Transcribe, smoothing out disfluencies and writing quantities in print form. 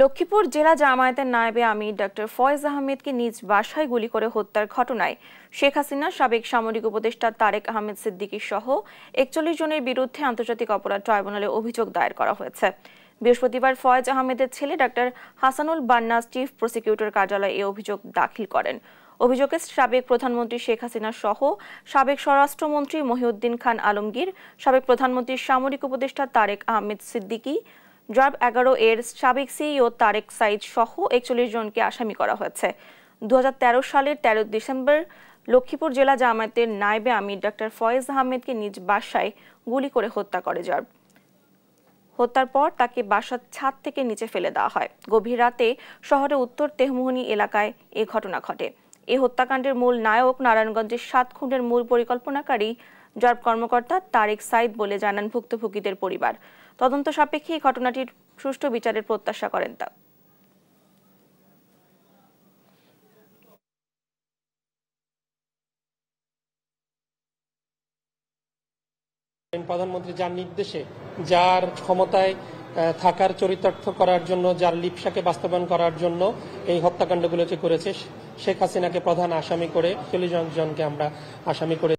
লক্ষ্মীপুর জেলা জামায়াতের নায়েবে আমির ডক্টর ফয়েজ আহমেদকে নিজ বাসায় গুলি করে হত্যার ঘটনায় শেখ হাসিনার সাবেক সামরিক উপদেষ্টা তারেক আহমেদ সিদ্দিকী সহ ৪১ জনের বিরুদ্ধে আন্তর্জাতিক অপরাধ ট্রাইব্যুনালে অভিযোগ দায়ের করা হয়েছে। বৃহস্পতিবার ফয়েজ আহমেদের ছেলে ডক্টর হাসানুল বান্নাস চিফ প্রসিকিউটর কার্যালয়ে এই অভিযোগ দাখিল করেন। অভিযোগে সাবেক প্রধানমন্ত্রী শেখ হাসিনা সহ সাবেক স্বরাষ্ট্রমন্ত্রী মহিউদ্দিন খান আলমগীর, সাবেক প্রধানমন্ত্রীর সামরিক উপদেষ্টা তারেক আহমেদ সিদ্দিকী, র্যাব ১১ এর সাবেক সিইও তারেক সাইদ সহ ৪১ জনকে আসামি করা হয়েছে। ২০১৩ সালের ১৩ ডিসেম্বর লক্ষ্মীপুর জেলা জামায়াতের নায়েবে আমির ডক্টর ফয়েজ আহমেদকে নিজ বাসায় গুলি করে হত্যা করে র্যাব। হত্যার পর তাকে বাসার ছাদ থেকে নিচে ফেলে দেওয়া হয়। গভীর রাতে শহরের উত্তর তেহমোহনী এলাকায় এ ঘটনা ঘটে। এই হত্যাকাণ্ডের মূল নায়ক নারায়ণগঞ্জের ৭ খুনের মূল পরিকল্পনাকারী র্যাব কর্মকর্তা তারেক সাইদ বলে জানান ভুক্তভোগীদের পরিবার। তদন্ত সাপেক্ষে এই ঘটনাটির সুষ্ঠু বিচারের প্রত্যাশা করেন তা। প্রধানমন্ত্রী যার নির্দেশে, যার ক্ষমতায় থাকার চরিতার্থ করার জন্য, যার লিপসাকে বাস্তবায়ন করার জন্য এই হত্যাকাণ্ডগুলোকে করেছে, শেখ হাসিনাকে প্রধান আসামি করে ৪০ জনকে আমরা আসামি করে